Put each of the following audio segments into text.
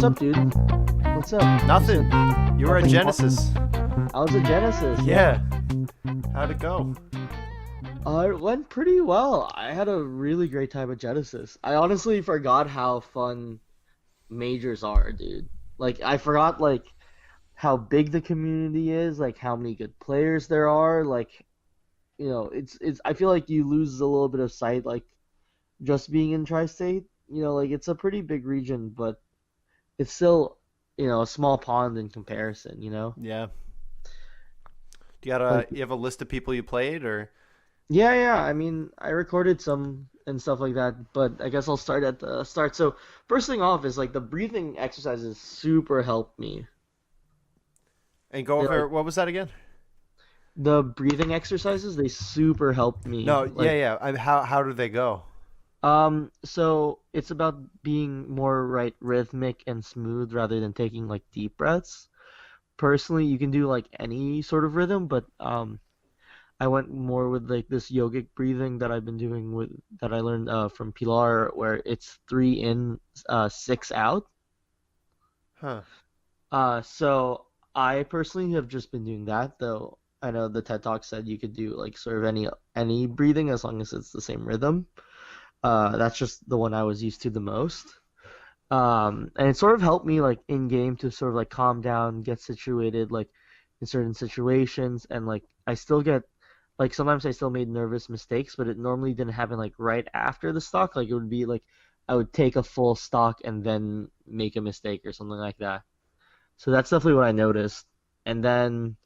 what's up, dude? What's up? Nothing. You were a Nothing. Genesis. I was a Genesis. Yeah. How'd it go? It went pretty well. I had a really great time at Genesis. I honestly forgot how fun majors are, dude. Like, I forgot, like, how big the community is, like, how many good players there are. Like, I feel like you lose a little bit of sight, like, just being in Tri-State. Like, it's a pretty big region, but it's still, a small pond in comparison. Yeah. Like, You have a list of people you played, or? yeah. I mean, I recorded some and stuff like that, but I guess I'll start at the start. So, first thing off is like the breathing exercises super helped me. And go They, over, like, what was that again? the breathing exercises, they super helped me. No, Like, yeah. How do they go? so it's about being more right rhythmic and smooth rather than taking like deep breaths. Personally, you can do like any sort of rhythm, but I went more with like this yogic breathing that I've been doing with that I learned from Pilar, where it's 3 in, 6 out. Huh. So I personally have just been doing that, though I know the TED Talk said you could do like sort of any breathing as long as it's the same rhythm. That's just the one I was used to the most. And it sort of helped me like in game to sort of like calm down, get situated like in certain situations, and like I still get like sometimes I still made nervous mistakes, but it normally didn't happen like right after the stock. Like it would be like I would take a full stock and then make a mistake or something like that. So that's definitely what I noticed. And then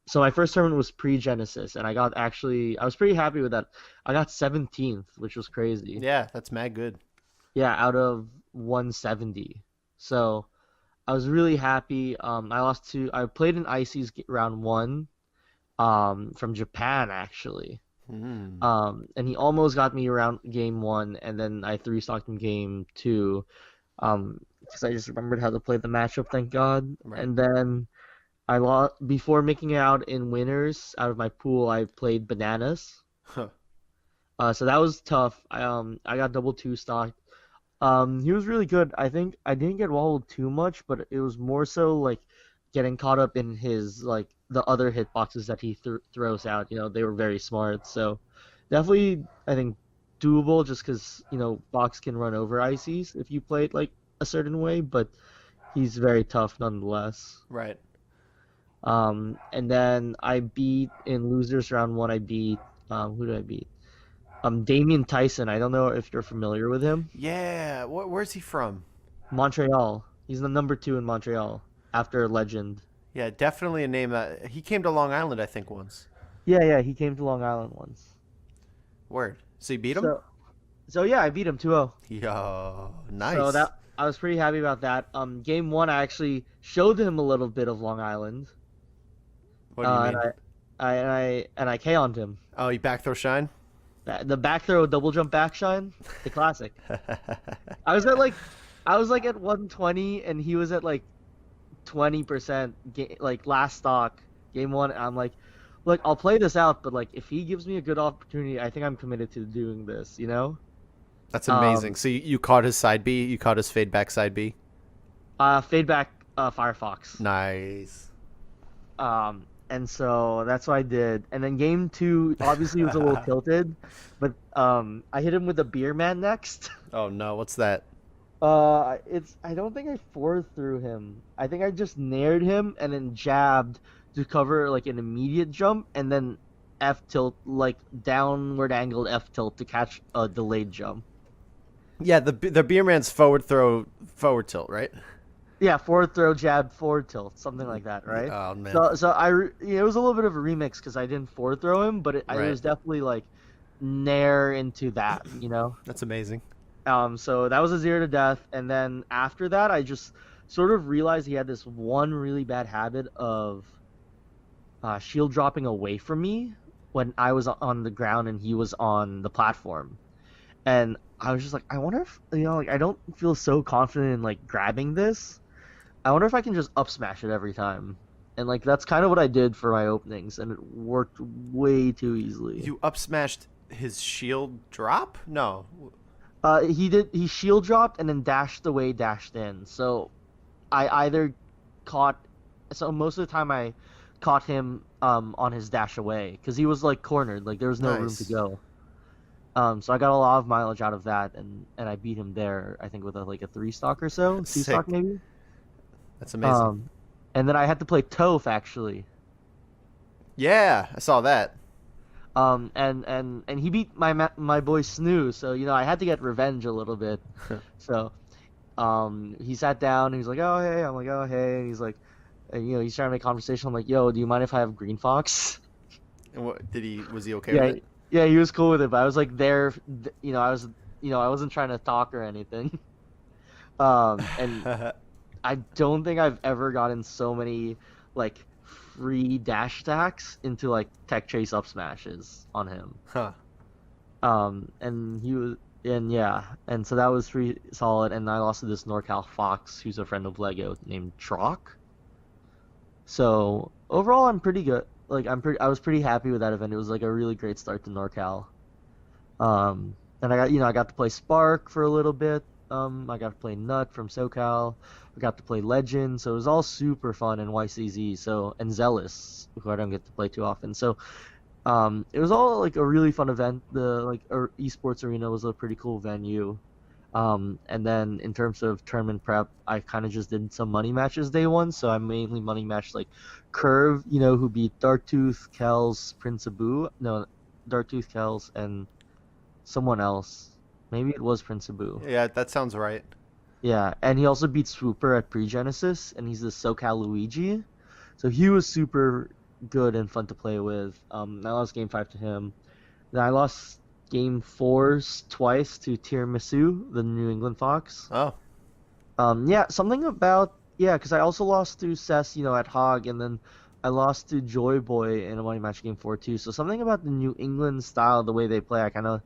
so my first tournament was pre-Genesis, and I was pretty happy with that. I got 17th, which was crazy. Yeah, that's mad good. Yeah, out of 170. So I was really happy. I played in Ices round one, from Japan actually. Hmm. And he almost got me around game one, and then I three stocked him game two. Because I just remembered how to play the matchup, thank God. Right. And then I lost before making it out in winners out of my pool. I played bananas. Huh. So that was tough. I got double two stocked. He was really good. I think I didn't get wobbled too much, but it was more so like getting caught up in his like the other hitboxes that he throws out. They were very smart. So definitely, I think doable just because Box can run over ices if you play it like a certain way, but he's very tough nonetheless. Right. And then I beat in losers round one. I beat who did I beat? Damian Tyson. I don't know if you're familiar with him. Yeah. Where's he from? Montreal. He's the number two in Montreal after Legend. Yeah, definitely a name that he came to Long Island, I think, once. Yeah. He came to Long Island once. Word. So you beat him? So yeah, I beat him 2-0. Yo, So nice. that I was pretty happy about that. Game one, I actually showed him a little bit of Long Island. What do you And mean? I KO'd him. Oh, you back throw shine? The back throw double jump back shine, the classic. I was at like I was like at 120 and he was at like 20% like last stock game one. And I'm like, look, I'll play this out, but like if he gives me a good opportunity, I think I'm committed to doing this. That's amazing. Um, So you caught his side B? You caught his fade back side B? Fade back Firefox. Nice. And so that's what I did. And then game two obviously was a little tilted, but I hit him with a beer man next. Oh no, what's that? I don't think I four through him. I think I just nared him and then jabbed to cover like an immediate jump, and then F tilt, like downward angled F tilt to catch a delayed jump. Yeah, the beer man's forward forward tilt, right? Yeah, forward throw, jab, forward tilt, something like that, right? Oh man. It was a little bit of a remix because I didn't forward throw him, but it Right. was definitely like nair into that. That's amazing. So that was a 0 to death, and then after that, I just sort of realized he had this one really bad habit of shield dropping away from me when I was on the ground and he was on the platform. And I was just like, I wonder if, like I don't feel so confident in like grabbing this. I wonder if I can just up smash it every time. And like that's kind of what I did for my openings, and it worked way too easily. You up smashed his shield drop? No. He shield dropped and then dashed away, dashed in. So I either caught so most of the time I caught him on his dash away because he was like cornered, like there was no room to Nice. go. So I got a lot of mileage out of that, and I beat him there. I think with like a three stock or so, two stock Sick. maybe. That's amazing. Um, and then I had to play Toph actually. Yeah, I saw that. And he beat my boy Snoo, so I had to get revenge a little bit. So he sat down and he's like, "Oh hey," I'm like, "Oh hey," and he's like, and, he's trying to make conversation. I'm like, "Yo, do you mind if I have Green Fox?" And what did he? Was he okay with Yeah, it? yeah, he was cool with it, but I was like there, I wasn't trying to talk or anything. And I don't think I've ever gotten so many like free dash attacks into like tech chase up smashes on him. Huh. And he was, and yeah, and so that was pretty solid. And I lost to this NorCal Fox, who's a friend of Lego, named Trock. So overall, I'm pretty good. Like I was pretty happy with that event. It was like a really great start to NorCal. And I got to play Spark for a little bit. I got to play Nut from SoCal. I got to play Legend, so it was all super fun in YCZ. So and Zealous, who I don't get to play too often. So it was all like a really fun event. The esports arena was a pretty cool venue. And then in terms of tournament prep, I kind of just did some money matches day one. So I mainly money matched like Curve, who beat Darktooth, Kells, Prince Abu. No, Darktooth, Kells, and someone else. Maybe it was Prince Abu. Yeah, that sounds right. Yeah, and he also beat Swooper at Pre-Genesis, and he's the SoCal Luigi. So he was super good and fun to play with. I lost game five to him. Then I lost game fours twice to Tiramisu, the New England Fox. Oh, Yeah, something about because I also lost to Cess, at Hog, and then I lost to Joy Boy in a money match game four too. So something about the New England style, the way they play, I kind of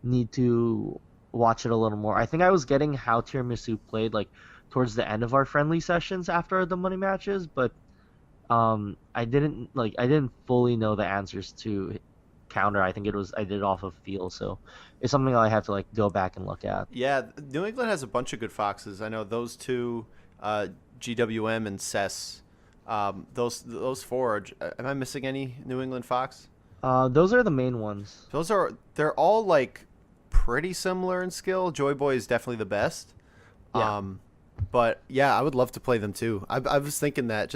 need to watch it a little more. I think I was getting how Tiramisu played like towards the end of our friendly sessions after the money matches, but I didn't fully know the answers to counter. I think I did it off of feel, so it's something I have to like go back and look at. yeah. New England has a bunch of good foxes. I know those two, uh, GWM and Cess. Those four. Am I missing any New England fox? Those are the main ones. They're all like pretty similar in skill. Joy Boy is definitely the best. Yeah. Um, but yeah, I would love to play them too. I was thinking that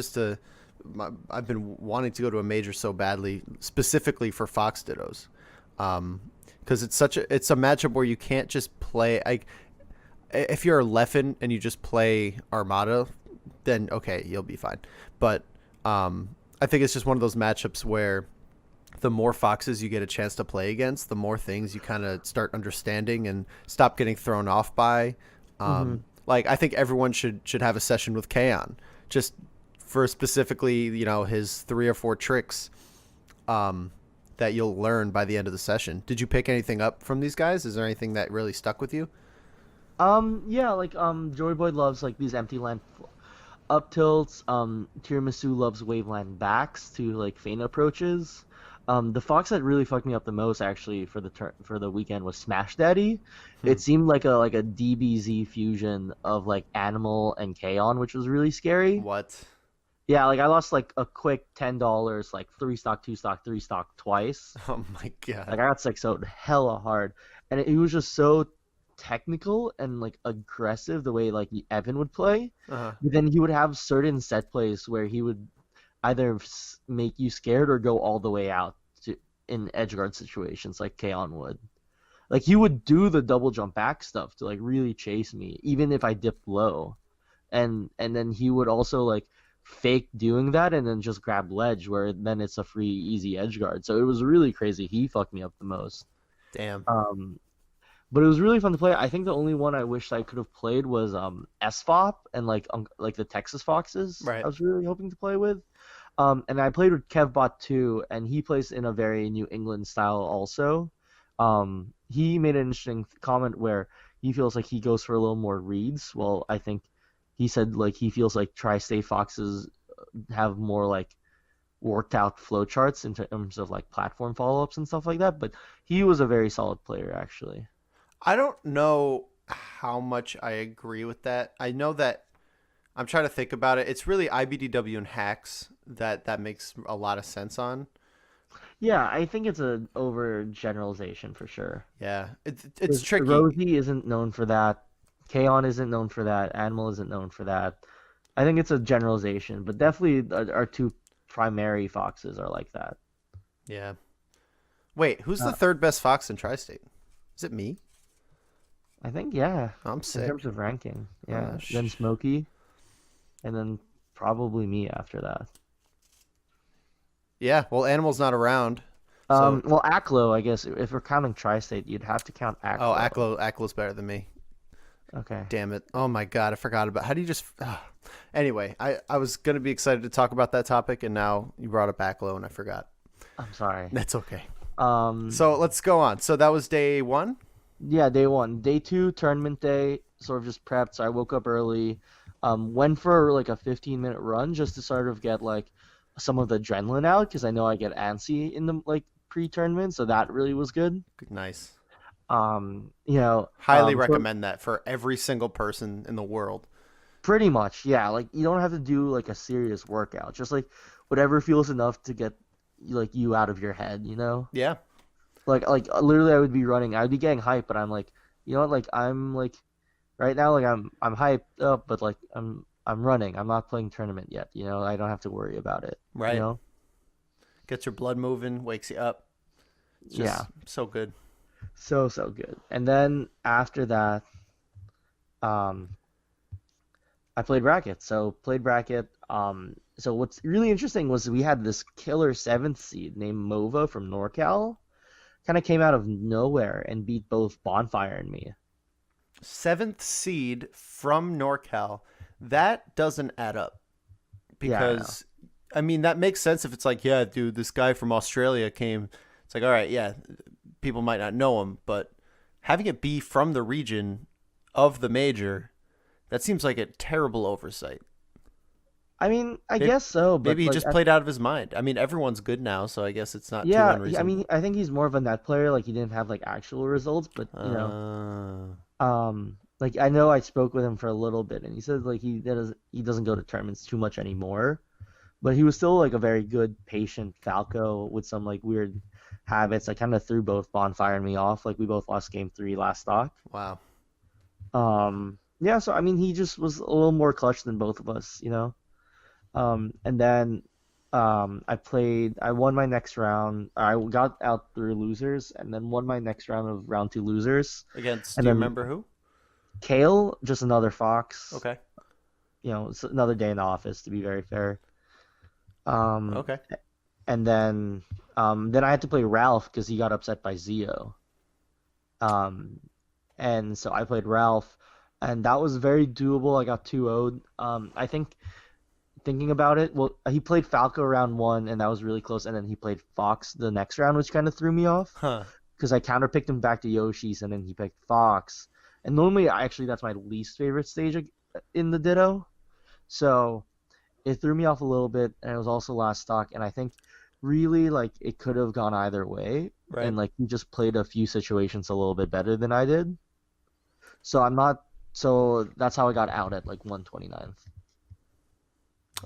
I've been wanting to go to a major so badly, specifically for Fox Dittos, because it's a matchup where you can't just play. If you're a Leffen and you just play Armada, then okay, you'll be fine. But I think it's just one of those matchups where the more foxes you get a chance to play against, the more things you kind of start understanding and stop getting thrown off by. Hmm. Like I think everyone should have a session with Kaon, just for specifically his three or four tricks that you'll learn by the end of the session. Did you pick anything up from these guys? Is there anything that really stuck with you? Yeah, like Joy Boy loves like these empty land up tilts. Tiramisu loves waveland backs to like feint approaches. The fox that really fucked me up the most actually for the weekend was Smash Daddy. Hmm. It seemed like a DBZ fusion of like Animal and Kaon, which was really scary. What? Yeah, like I lost like a quick $10, like three stock, two stock, three stock twice. Oh my Like god. I got 6-0'd hella hard, and it was just so technical and like aggressive the way like Evan would play. Uh-huh. But then he would have certain set plays where he would either make you scared or go all the way out to in edgeguard situations like Kaon would. Like he would do the double jump back stuff to like really chase me, even if I dipped low. And then he would also like fake doing that and then just grab ledge where then it's a free easy edgeguard. So it was really crazy. He fucked me up the most. Damn. Um, but it was really fun to play. I think the only one I wish I could have played was SFOP and like the Texas Foxes. Right. I was really hoping to play with. And I played with Kevbot too, and he plays in a very New England style also. He made an interesting comment where he feels like he goes for a little more reads. Well, I think he said like he feels like Tri-State Foxes have more like worked out flowcharts in terms of like platform follow-ups and stuff like that. But he was a very solid player actually. I don't know how much I agree with that. I know that I'm trying to think about it. It's really IBDW and hacks that makes a lot of sense on. Yeah, I think it's a overgeneralization for sure. Yeah, it's 'Cause tricky. Rosie isn't known for that. Kaon isn't known for that. Animal isn't known for that. I think it's a generalization, but definitely our two primary foxes are like that. Yeah. Wait, who's the Uh, third best fox in Tri-State? Is it me? I think yeah, I'm in terms sick. of ranking, Uh, yeah. Then sh- Smokey, and then probably me after that. yeah. Well, Animal's not around, so Well, Aklo, I guess if we're counting Tri-State, you'd have to count oh, Aklo. Acklo's better than me. Okay. Damn it. Oh my god, I forgot about. How do you just? Anyway, I was gonna be excited to talk about that topic, and now you brought up Acklo, and I forgot. I'm sorry. That's okay. Um, So let's go on. So that was day one. yeah, day one. Day two, tournament day, sort of just prepped. So I woke up early, went for like a 15-minute run just to sort of get like some of the adrenaline out because I know I get antsy in the like pre-tournament, so that really was good. Nice. Highly So recommend that for every single person in the world. pretty much, yeah, like you don't have to do like a serious workout, just like whatever feels enough to get like you out of your head, you know? Yeah. Like literally I would be running, I'd be getting hyped, but I'm like, you know what, like I'm like right now, like I'm hyped up, but like I'm running. I'm not playing tournament yet. You know, I don't have to worry about it. You Right. know, Gets your blood moving, wakes you up. It's yeah. just so good. So good. And then after that, um, I played bracket. So played bracket. So what's really interesting was we had this killer seventh seed named Mova from NorCal. Kind of came out of nowhere and beat both Bonfire and me. Seventh seed from NorCal. That doesn't add up Yeah, I know. because, I mean, that makes sense if it's like, yeah, dude, this guy from Australia came. It's like, all right, yeah, people might not know him, but having it be from the region of the major, that seems like a terrible oversight. I mean, I Maybe, guess so, but maybe he like just played out of his mind. I mean, everyone's good now, so I guess it's not too yeah, I unreasonable. mean, I think he's more of a net player. Like he didn't have like actual results, but you know, Uh, like I know I spoke with him for a little bit, and he said like he doesn't go to tournaments too much anymore, but he was still like a very good, patient Falco with some like weird habits. I kind of threw both Bonfire and me off. Like we both lost game three last stock. wow. Yeah, so I mean he just was a little more clutch than both of us, you know. And then I won my next round. I got out through losers, and then won my next round of round two losers, Against, and do you then remember who? Kale, just another Fox. Okay. You know, it's another day in the office to be very fair. Um, Okay. and then I had to play Ralph because he got upset by Zio. Um, and so I played Ralph, and that was very doable. I got 2-0'd. I think thinking about it, well, he played Falco round one, and that was really close. And then he played Fox the next round, which kind of threw me off Huh. because I counterpicked him back to Yoshi's, and then he picked Fox. And normally, actually, that's my least favorite stage in the Ditto. So it threw me off a little bit, and it was also last stock. And I think really like it could have gone either way, Right. and like he just played a few situations a little bit better than I did. So I'm not. So that's how I got out at like 129th.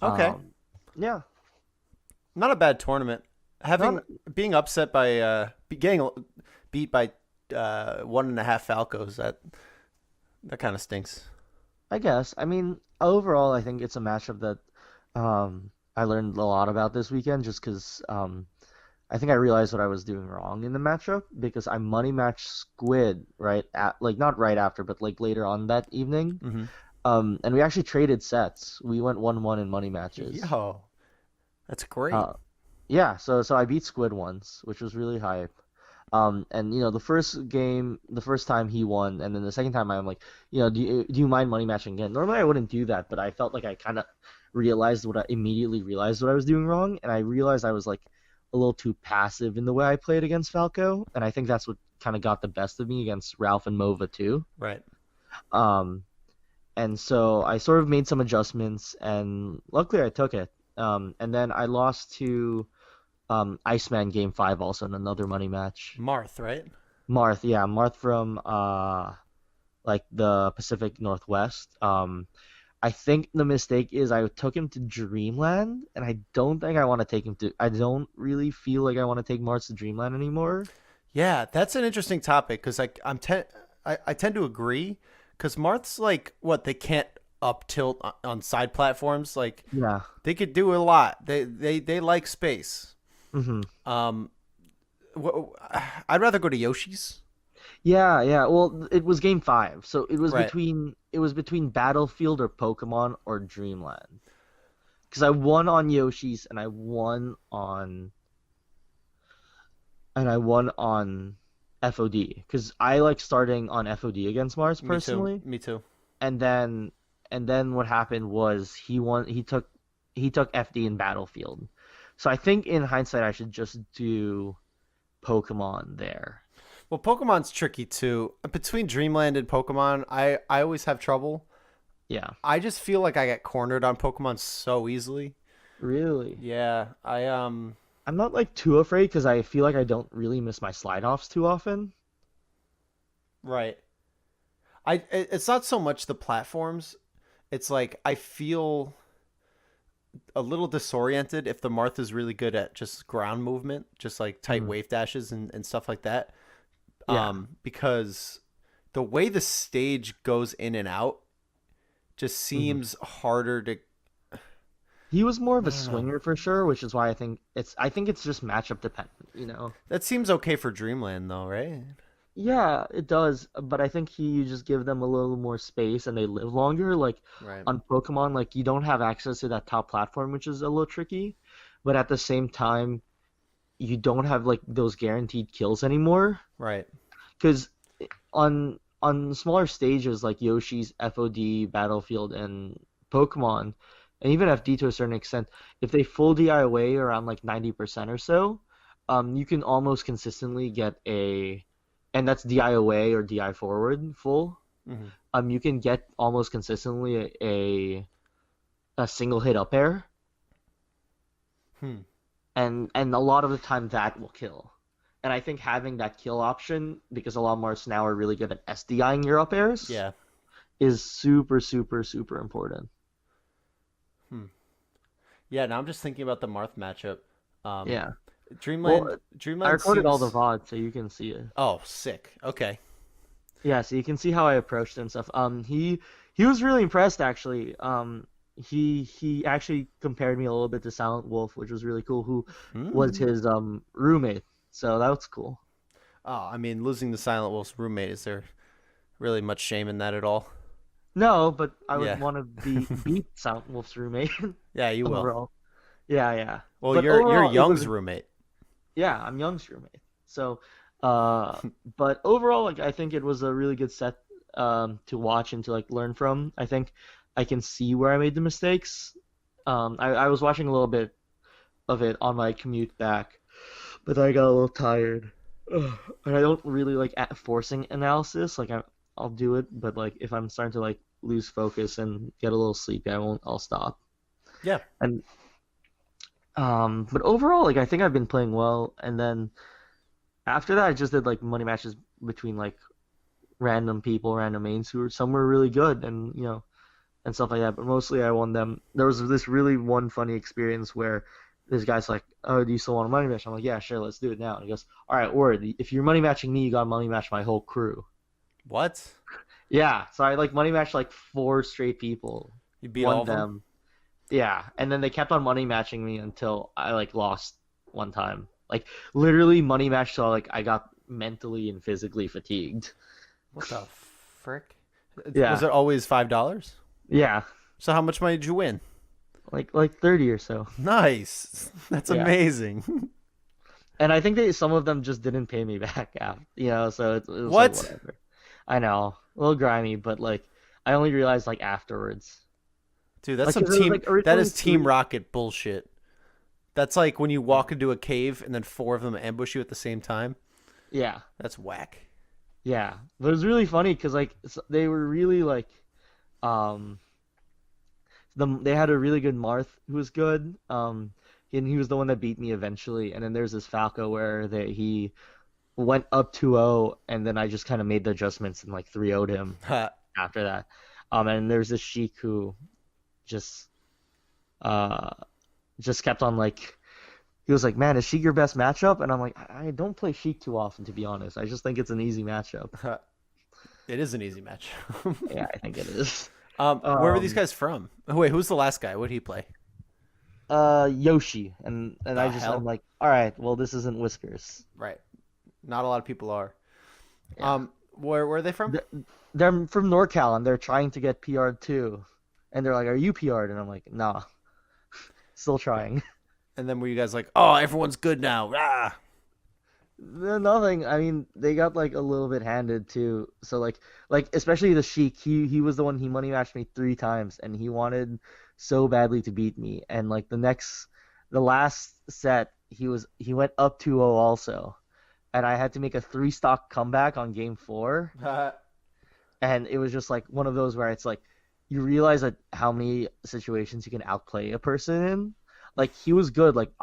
Okay. Um, yeah. Not a bad tournament. Not. Having being upset by getting beat by 1.5 Falcos, that kind of stinks. I guess. I mean, overall, I think it's a matchup that I learned a lot about this weekend just because I think I realized what I was doing wrong in the matchup because I money matched Squid right at like not right after, but like later on that evening. Mm-hmm. And we actually traded sets. We went 1-1 in money matches. Yo, that's great. Uh, yeah, so I beat Squid once, which was really hype. And you know, the first game, the first time he won, and then the second time I'm like, you know, do you mind money matching again? Normally I wouldn't do that, but I felt like I kind of immediately realized what I was doing wrong, and I realized I was like a little too passive in the way I played against Falco, and I think that's what kind of got the best of me against Ralph and Mova too. Right. Um, and so I sort of made some adjustments, and luckily I took it. And then I lost to Iceman game five also in another money match. Marth, right? Marth, yeah, Marth from like the Pacific Northwest. I think the mistake is I took him to Dreamland, and I don't think I want to take him to. I don't really feel like I want to take Marth to Dreamland anymore. Yeah, that's an interesting topic because I tend to agree because Marth's like what they can't up tilt on side platforms. Like Yeah. they could do a lot. They like space. hmm Um, I'd rather go to Yoshi's. Yeah, yeah. Well, it was game five, so Right. it was between Battlefield or Pokemon or Dreamland. Because I won on Yoshi's and I won on FOD. Because I like starting on FOD against Mars Me too. personally, Me too. and then what happened was he took FD in Battlefield. So I think in hindsight I should just do Pokemon there. Well, Pokemon's tricky too. Between Dreamland and Pokemon, I always have trouble. Yeah. I just feel like I get cornered on Pokemon so easily. Really? Yeah, I'm not like too afraid because I feel like I don't really miss my slide offs too often. right. It's not so much the platforms. It's like I feel a little disoriented if the Marth is really good at just ground movement, just like tight Mhm. wave dashes and stuff like that. Yeah. Because the way the stage goes in and out just hmm seems harder to. He was more of I a don't know. swinger for sure, which is why I think it's just matchup dependent, you know. That seems okay for Dreamland though, right? Yeah, it does, but I think you just give them a little more space and they live longer. Like Right. on Pokemon, like you don't have access to that top platform, which is a little tricky, but at the same time, you don't have like those guaranteed kills anymore. Right. Because on smaller stages like Yoshi's, FOD, Battlefield, and Pokemon, and even FD to a certain extent, if they full DI away around like 90% or so, you can almost consistently get and that's DI away or DI forward full. hmm You can get almost consistently a single hit up air, Hmm. and a lot of the time that will kill. And I think having that kill option, because a lot more now are really good at SDIing your up airs, Yeah. is super, super, super important. Hmm. Yeah. Now I'm just thinking about the Marth matchup. Um, Yeah. Dreamland. Well, I Dreamland recorded all the seems. VOD, so you can see it. Oh, sick. Okay. Yeah, so you can see how I approached it and stuff. He was really impressed actually. He actually compared me a little bit to Silent Wolf, which was really cool. Who was Hmm. his roommate? So that was cool. Oh, I mean, losing the Silent Wolf's roommate, is there really much shame in that at all? No, but I would Yeah. want to beat Silent Wolf's roommate Yeah, you will. overall. Yeah, yeah. Well, But you're overall, it Young's was roommate. yeah, I'm Young's roommate. So, uh, but overall, like I think it was a really good set to watch and to like learn from. I think I can see where I made the mistakes. I was watching a little bit of it on my commute back, but I got a little tired. Ugh. And I don't really like forcing analysis. Like I'll do it, but like if I'm starting to like lose focus and get a little sleepy, I won't. I'll stop. Yeah. And but overall, like I think I've been playing well. And then after that, I just did like money matches between like random people, random mains who were some were really good, and and stuff like that. But mostly I won them. There was this really one funny experience where this guy's like, "Oh, do you still want a money match?" I'm like, "Yeah, sure, let's do it now." And he goes, "All right, word. If you're money matching me, you got to money match my whole crew." What? Yeah, so I like money matched like four straight people, You beat all won of them? them. Yeah, and then they kept on money matching me until I like lost one time. Like literally money matched till like I got mentally and physically fatigued. What the frick? Was Yeah, it always $5? yeah, So how much money did you win? like 30 or so. Nice. That's Yeah. amazing. And I think some of them just didn't pay me back after, so it was like What? whatever. I know, a little grimy, but like I only realized like afterwards. Dude, that's Like some 'cause it was team like that originally is Team three. Rocket bullshit. That's like when you Yeah. walk into a cave and then four of them ambush you at the same time. Yeah. That's whack. Yeah. But it was really funny because like they were really like um they had a really good Marth who was good. And he was the one that beat me eventually. And then there's this Falco where he went up 2-0, and then I just kind of made the adjustments and like 3-0'd him after that. And there's this Sheik who just uh just kept on like he was like, "Man, is Sheik your best matchup?" And I'm like, I don't play Sheik too often, to be honest. I just think it's an easy matchup. It is an easy match. Yeah, I think it is. Where were these Um, guys from? Oh, wait, who's the last guy? What did he play? Yoshi, and The I'm hell? like, all right, well, this isn't Whiskers. Right. Not a lot of people are. Yeah, Where are they from? they're, they're from NorCal, and they're trying to get PR'd too, and they're like, "Are you PR'd?" And I'm like, "Nah, still trying." And then were you guys like, oh, everyone's good now? Ah. Nothing. I mean, they got like a little bit handed too. So like especially the Sheik, he was the one he money matched me 3 times, and he wanted so badly to beat me. And like the last set, he went up 2-0 also, and I had to make a 3 stock comeback on game 4, and it was just like one of those where it's like you realize that how many situations you can outplay a person in. Like he was good. Like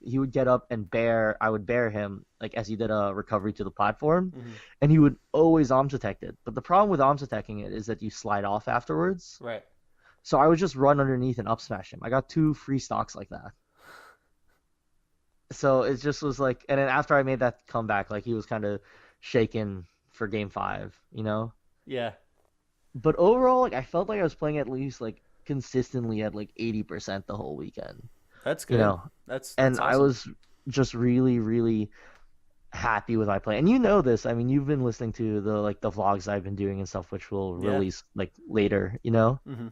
he would get up and I would bear him like as he did a recovery to the platform, Mhm. and he would always arms attack it. But the problem with arms attacking it is that you slide off afterwards. Right. So I would just run underneath and up smash him. I got 2 free stocks like that. So it just was like, and then after I made that comeback, like he was kind of shaken for game 5, you know. Yeah. But overall, like I felt like I was playing at least like consistently at like 80% the whole weekend, That's you good. know. That's And I awesome. was just really, really happy with my play. And you know this, I mean, you've been listening to the vlogs I've been doing and stuff, which will Yeah. release like later, you know. Hmm.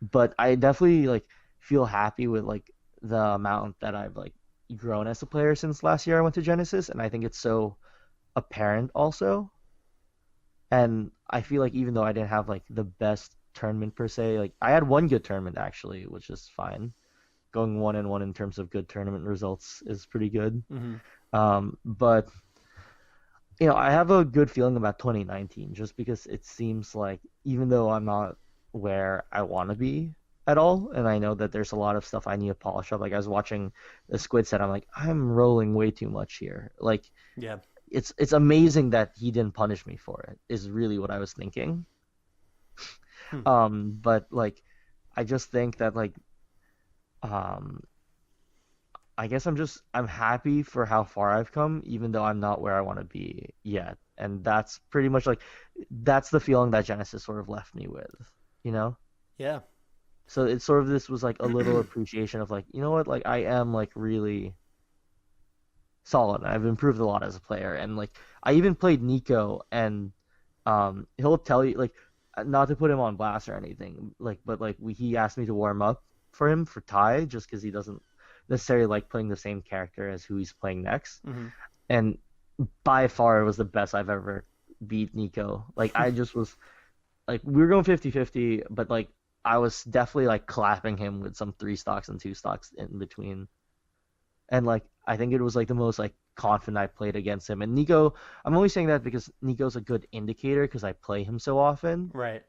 But I definitely like feel happy with like the amount that I've like grown as a player since last year I went to Genesis, and I think it's so apparent also. And I feel like even though I didn't have like the best tournament per se, like I had one good tournament actually, which is fine. Going 1-1 in terms of good tournament results is pretty good. Hmm. But I have a good feeling about 2019 just because it seems like even though I'm not where I want to be at all, and I know that there's a lot of stuff I need to polish up. Like I was watching the Squid set, I'm like, I'm rolling way too much here. Like Yeah. it's amazing that he didn't punish me for it, is really what I was thinking. Hmm. But like I just think that like um I guess I'm happy for how far I've come, even though I'm not where I want to be yet. And that's pretty much like that's the feeling that Genesis sort of left me with, you know? Yeah. So it's sort of this was like a little appreciation of like, you know what, like I am like really solid. I've improved a lot as a player. And like I even played Nico, and he'll tell you like not to put him on blast or anything, like but like he asked me to warm up for him for Ty just because he doesn't necessarily like playing the same character as who he's playing next. Hmm. And by far it was the best I've ever beat Nico. Like I just was like we were going 50-50, but like I was definitely like clapping him with some 3 stocks and 2 stocks in between. And like I think it was like the most like confident I played against him. And Nico, I'm only saying that because Nico's a good indicator because I play him so often Right.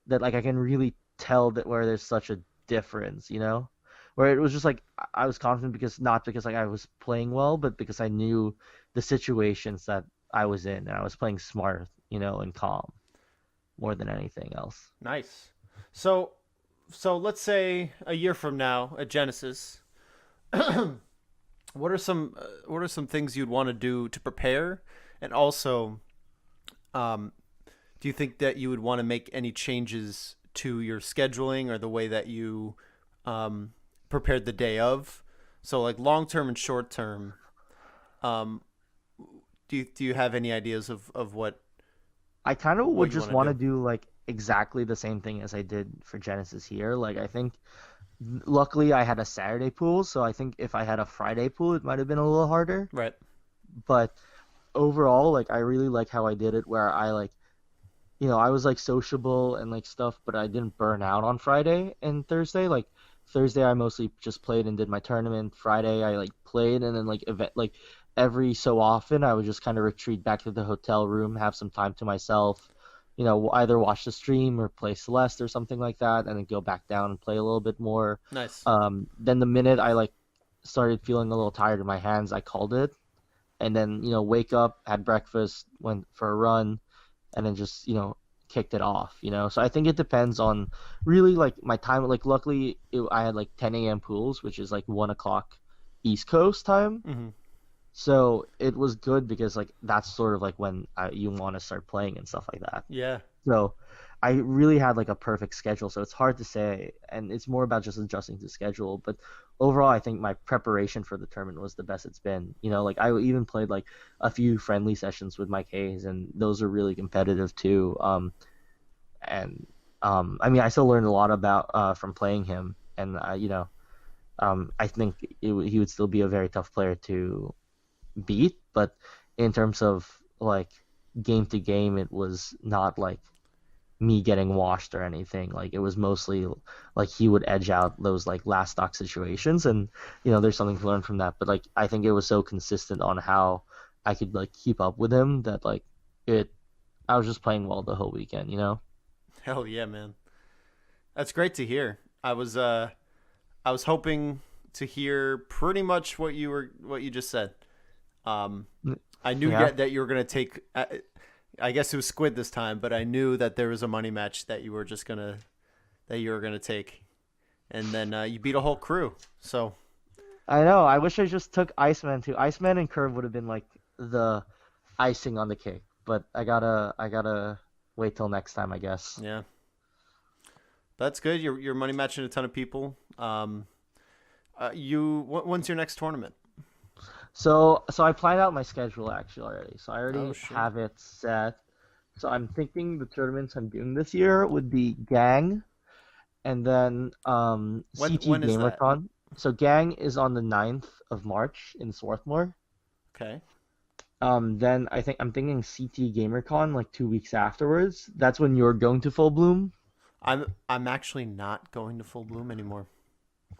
that like I can really tell that where there's such a difference, you know? Where it was just like I was confident because not because like I was playing well, but because I knew the situations that I was in, and I was playing smart, and calm more than anything else. Nice. So, so let's say a year from now at Genesis, what are some things you'd want to do to prepare, and also, um, do you think that you would want to make any changes to your scheduling or the way that you um, prepared the day of? So, like long term and short term, um, do you have any ideas of I kind of what would you just want to want to do? do like exactly the same thing as I did for Genesis here. Like I think luckily I had a Saturday pool, so I think if I had a Friday pool, it might have been a little harder. Right. But overall, like I really like how I did it, where I like I was like sociable and like stuff, but I didn't burn out on Friday and Thursday. Like Thursday, I mostly just played and did my tournament. Friday, I like played, and then like event like every so often, I would just kind of retreat back to the hotel room, have some time to myself. Either watch the stream or play Celeste or something like that, and then go back down and play a little bit more. Nice. Then the minute I like started feeling a little tired in my hands, I called it, and then wake up, had breakfast, went for a run, and then just kicked it off. So I think it depends on really like my time. Like luckily I had like 10 a.m. pools, which is like 1 o'clock East Coast time. Hmm. So it was good because like that's sort of like when you want to start playing and stuff like that. Yeah. So I really had like a perfect schedule. So it's hard to say, and it's more about just adjusting to schedule. But overall, I think my preparation for the tournament was the best it's been. Like I even played like a few friendly sessions with Mike Hayes, and those are really competitive too. And I mean, I still learned a lot about from playing him, and I think he would still be a very tough player to beat. But in terms of like game to game, it was not like me getting washed or anything. Like it was mostly like he would edge out those like last stock situations, and there's something to learn from that. But like I think it was so consistent on how I could like keep up with him that like it I was just playing well the whole weekend. Hell yeah, man. That's great to hear. I was hoping to hear pretty much what you just said. Um, I knew Yeah. that you were gonna take. I guess it was squid this time, but I knew that there was a money match that you were gonna take, and then you beat a whole crew. So I know. I wish I just took Iceman too. Iceman and Curve would have been like the icing on the cake, but I gotta wait till next time, I guess. yeah, that's good. You're money matching a ton of people. When's your next tournament? So I planned out my schedule actually already. So I Oh already shit. have it set. So I'm thinking the tournaments I'm doing this year would be Gang and then CT When is that? GamerCon. So Gang is on the 9th of March in Swarthmore. Okay. Then I'm thinking CT GamerCon like 2 weeks afterwards. That's when you're going to Full Bloom. I'm actually not going to full bloom anymore.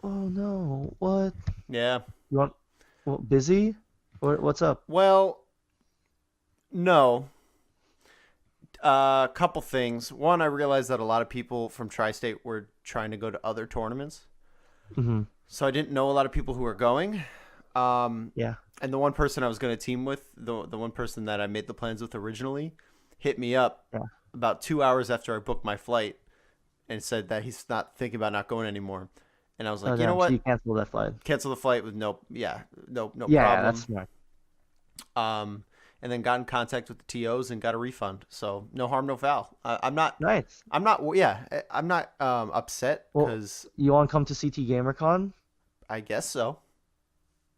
Oh no, what? Yeah. You want busy? What's up? Well, no. A couple things. One, I realized that a lot of people from Tri-State were trying to go to other tournaments, Hmm. so I didn't know a lot of people who were going. Um, Yeah. and the one person I was going to team with, the one person that I made the plans with originally, hit me up Yeah. about 2 hours after I booked my flight and said that he's not thinking about not going anymore. And I was Oh like, you know damn. So you what? canceled that flight. Cancel the flight with no Yeah, yeah, that's problem. smart. Um, and then got in contact with the TOs and got a refund. So no harm, no foul. Nice. I'm not upset Well, because you want to come to CT GamerCon? I guess so.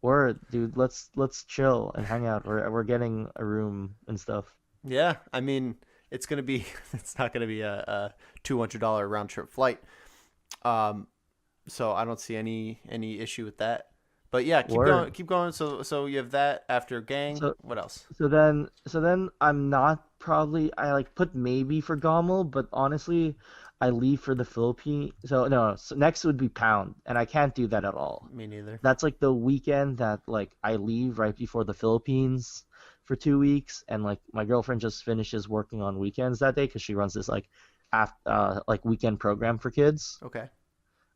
Word, dude. Let's chill and hang out. We're getting a room and stuff. Yeah, I mean, it's gonna be it's not gonna be a $200 round trip flight. Um, so I don't see any issue with that. But yeah, keep going, Word. keep going. So you have that after gang. So What else? so then I'm not probably I like put maybe for Gommel, but honestly, I leave for the Philippines. So no, so next would be Pound, and I can't do that at all. Me neither. That's like the weekend that like I leave right before the Philippines for 2 weeks, and like my girlfriend just finishes working on weekends that day because she runs this like like weekend program for kids. Okay.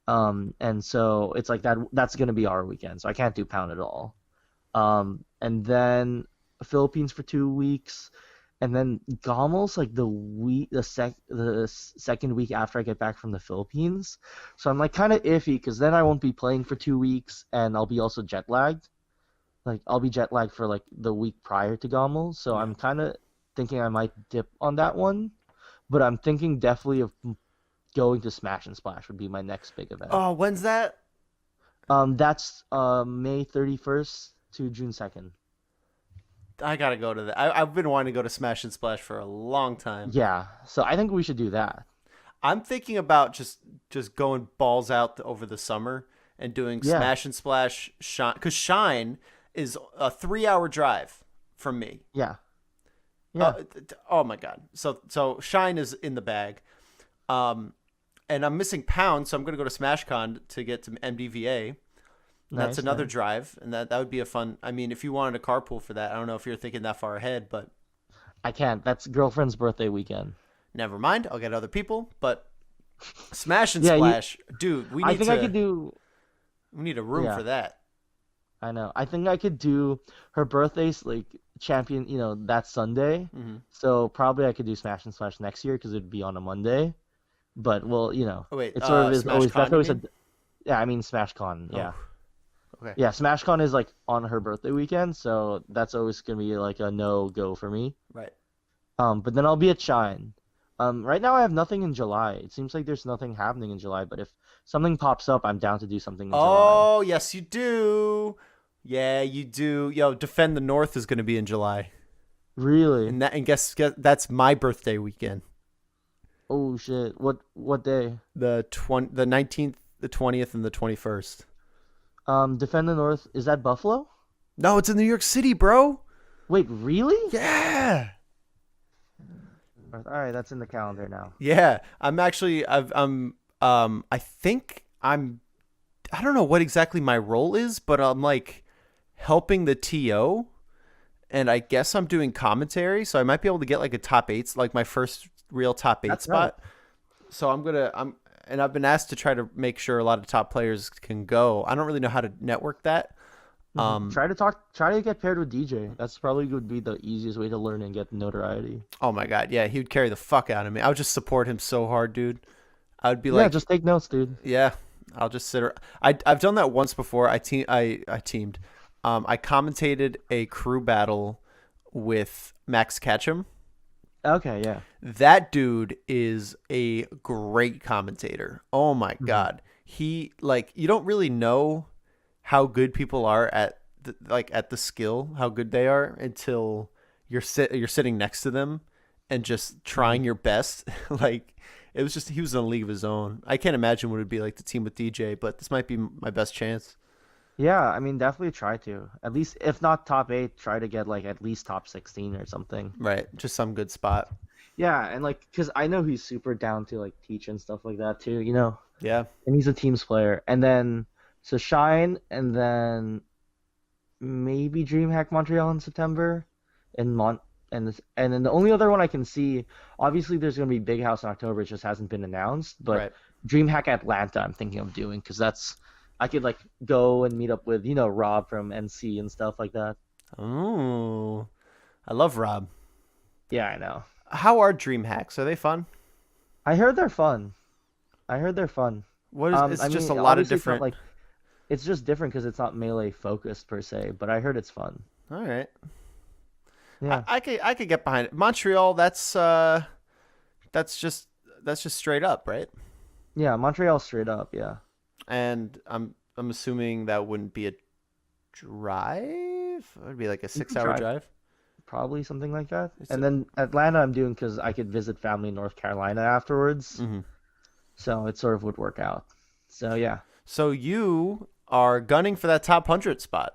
And so it's like that's gonna be our weekend, so I can't do Pound at all. And then Philippines for 2 weeks, and then Gommel's like the second week after I get back from the Philippines. So I'm like kind of iffy because then I won't be playing for 2 weeks, and I'll be also jet lagged. Like I'll be jet lagged for like the week prior to Gommel, so Yeah. I'm kind of thinking I might dip on that one. But I'm thinking definitely of going to Smash and Splash would be my next big event. Oh, when's that? That's May 31st to June 2nd. I gotta go to that. I've been wanting to go to Smash and Splash for a long time. Yeah, so I think we should do that. I'm thinking about just going balls out over the summer and doing Yeah, Smash and Splash Shine because Shine is a 3 hour drive from me. yeah, yeah. Oh my god! So Shine is in the bag, um, and I'm missing Pound, so I'm gonna go to SmashCon to get to MDVA. And that's Nice, another nice. drive, and that would be a fun. I mean, if you wanted a carpool for that, I don't know if you're thinking that far ahead, but I can't. That's girlfriend's birthday weekend. never mind. I'll get other people. But Smash and Yeah, Splash, dude, I think I could do. we need a room Yeah, for that. I know. I think I could do her birthday's like champion, that Sunday. Mm-hmm. So probably I could do Smash and Splash next year because it'd be on a Monday. But well, Oh wait, it sort of is Smash always that's Con, you always mean? yeah, I mean SmashCon, Oh, yeah. okay. Yeah, SmashCon is like on her birthday weekend, so that's always gonna be like a no go for me. Right. But then I'll be at Shine. Right now I have nothing in July. It seems like there's nothing happening in July, but if something pops up, I'm down to do something in July. Oh, yes, you do. Yeah, you do. Yo, Defend the North is going to be in July, Really? and guess that's my birthday weekend. Oh shit. What day? The 19th, the 20th, and the 21st. Defend the North. Is that Buffalo? No, it's in New York City, bro. Wait, really? Yeah. All right, that's in the calendar now. Yeah, I'm actually I think I don't know what exactly my role is, but I'm like helping the TO, and I guess I'm doing commentary, so I might be able to get like a top 8, like my first real top 8 That's right. spot. So and I've been asked to try to make sure a lot of top players can go. I don't really know how to network that. Um Try to get paired with DJ. That's probably would be the easiest way to learn and get notoriety. oh my god, yeah, he would carry the fuck out of me. I would just support him so hard, dude. I would be Yeah, like, just take notes, dude. yeah, I'll just sit. I've done that once before. I teamed. I commentated a crew battle with Max Ketchum. Okay, yeah. That dude is a great commentator. Oh my hmm god, he like you don't really know how good people are at at the skill, how good they are until you're sitting next to them and just hmm trying your best. Like it was just he was in a league of his own. I can't imagine what it'd be like to team with DJ, but this might be my best chance. Yeah, I mean, definitely try to. At least, if not top eight, try to get like at least top 16 or something. Right, just some good spot. Yeah, and like, cause I know he's super down to like teach and stuff like that too, Yeah. And he's a teams player. And then so Shine, and then maybe DreamHack Montreal in September, and and then the only other one I can see, obviously there's gonna be Big House in October. It just hasn't been announced, but Right. DreamHack Atlanta I'm thinking of doing because that's I could like go and meet up with Rob from NC and stuff like that. Oh, I love Rob. Yeah, I know. How are dream hacks? Are they fun? I heard they're fun. I heard they're fun. What is it's I just mean, a lot of obviously it's not different. like it's just different because it's not melee focused per se, but I heard it's fun. All right. Yeah. I could get behind it. Montreal, that's just that's just straight up, right? Yeah, Montreal straight up, yeah. And I'm assuming that wouldn't be a drive. It would be like a You six can hour try drive. probably something like that. It's And then Atlanta I'm doing because I could visit family in North Carolina afterwards. mm-hmm. So it sort of would work out. So yeah. So you are gunning for that top 100 spot.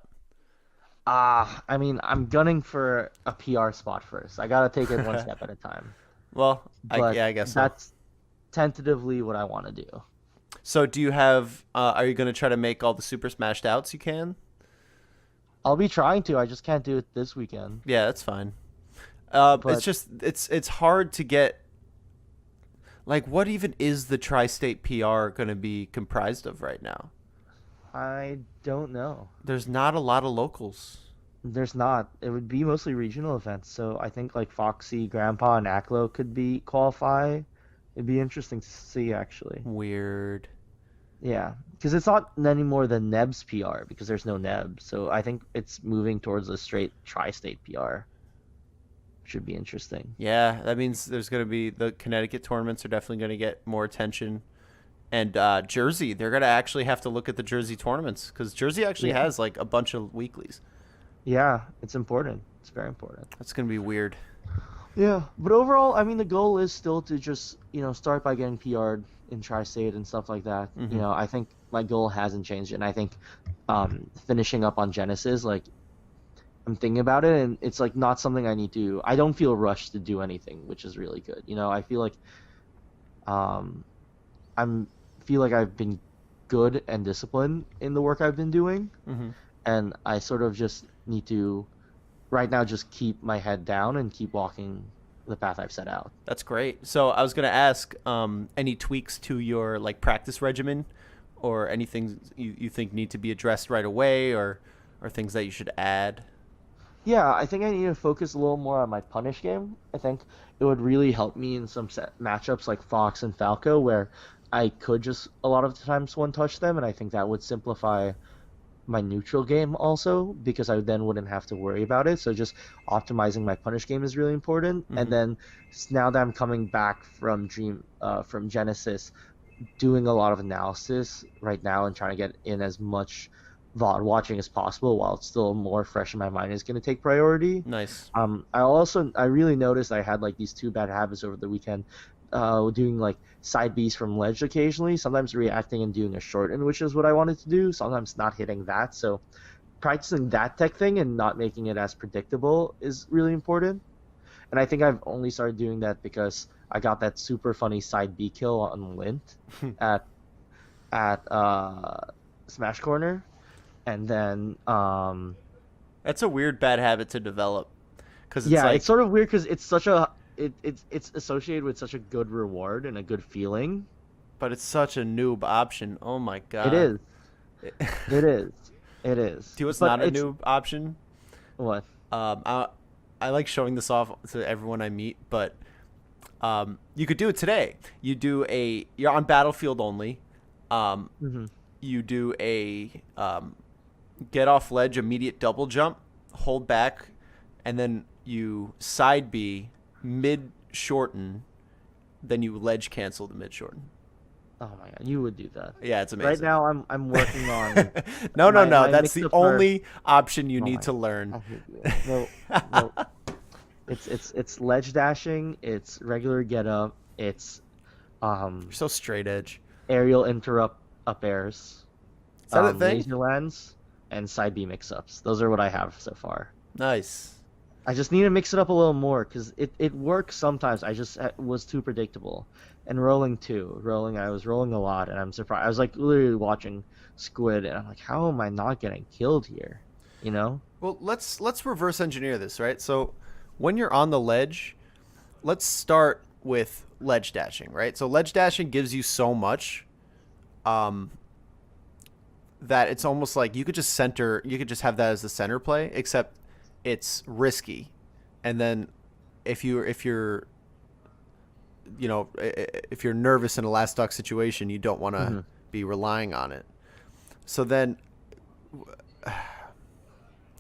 I mean, I'm gunning for a PR spot first. I gotta take it one step at a time. Well, But yeah, I guess so. that's tentatively what I want to do. So do you have? Are you going to try to make all the super smashed outs you can? I'll be trying to. I just can't do it this weekend. Yeah, that's fine. It's But just it's hard to get. Like, what even is the tri-state PR going to be comprised of right now? I don't know. There's not a lot of locals. There's not. It would be mostly regional events. So I think like Foxy, Grandpa, and Aklo could be qualify. It'd be interesting to see actually. Weird. Yeah, because it's not anymore the Nebs PR because there's no Nebs. So I think it's moving towards a straight tri-state PR. Should be interesting. Yeah, that means there's going to be the Connecticut tournaments are definitely going to get more attention. And Jersey, they're going to actually have to look at the Jersey tournaments because Jersey actually Yeah. has like a bunch of weeklies. Yeah, it's important. It's very important. That's going to be weird. Yeah, but overall, I mean, the goal is still to just, start by getting PR'd in Tri-State and stuff like that. Hmm. I think my goal hasn't changed, and I think finishing up on Genesis, like, I'm thinking about it, and it's like not something I need to. I don't feel rushed to do anything, which is really good. I feel like um, I'm feel like I've been good and disciplined in the work I've been doing, Hmm. and I sort of just need to right now just keep my head down and keep walking the path I've set out. That's great. So I was going to ask any tweaks to your like practice regimen or anything you think need to be addressed right away or or things that you should add? Yeah, I think I need to focus a little more on my punish game. I think it would really help me in some set matchups like Fox and Falco, where I could just a lot of the times one touch them, and I think that would simplify my neutral game also because I then wouldn't have to worry about it. So just optimizing my punish game is really important. And Mm-hmm. then now that I'm coming back from Genesis, doing a lot of analysis right now and trying to get in as much VOD watching as possible while it's still more fresh in my mind is going to take priority. Nice. I really noticed I had like these two bad habits over the weekend. Doing like side Bs from ledge occasionally, sometimes reacting and doing a shorten, which is what I wanted to do, sometimes not hitting that. So practicing that tech thing and not making it as predictable is really important. And I think I've only started doing that because I got that super funny side B kill on Lint at at Smash Corner, and then That's a weird bad habit to develop because it's yeah, it's like, sort of weird because it's such a it's associated with such a good reward and a good feeling. but it's such a noob option. Oh my It god. is, it is, it is. Do you know what's But not a it's noob option? what? Um, I, I like showing this off to everyone I meet, but you could do it today. You're on battlefield only. Um, Hmm. you do a get off ledge, immediate double jump, hold back, and then you side B, mid shorten, then you ledge cancel the mid shorten. Oh my God, you would do that. Yeah, it's Right amazing. now, I'm working on No, no, no. my That's the mix-ups are. only option you Oh need my, to learn. I hate you. No, no. It's ledge dashing. It's regular get up. It's You're um so straight edge. aerial interrupt up airs, Is that a thing? laser lens, and side B mix ups. Those are what I have so far. Nice. I just need to mix it up a little more because it works sometimes. I just was too predictable. And rolling too. I was rolling a lot, and I'm surprised. I was like literally watching Squid, and I'm like, how am I not getting killed here? You know? Well, let's reverse engineer this, right? So, when you're on the ledge, let's start with ledge dashing, right? So ledge dashing gives you so much um, that it's almost like you could just have that as the center play, except it's risky. And then if you're if you're nervous in a last stock situation, you don't want to Hmm. be relying on it. So then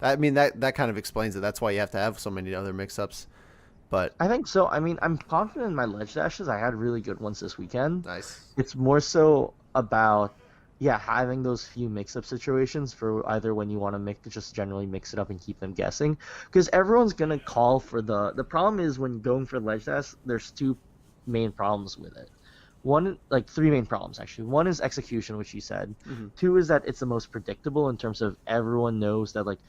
I mean that kind of explains it. That's why you have to have so many other mix-ups. But I think so. I mean, I'm confident in my ledge dashes. I had really good ones this weekend. nice. It's more so about, yeah, having those few mix-up situations for either when you want to just generally mix it up and keep them guessing. Because everyone's gonna call for the problem is when going for ledge dash, there's two main problems with it. One, like three main problems actually. One is execution, which you said. Hmm. Two is that it's the most predictable in terms of everyone knows that like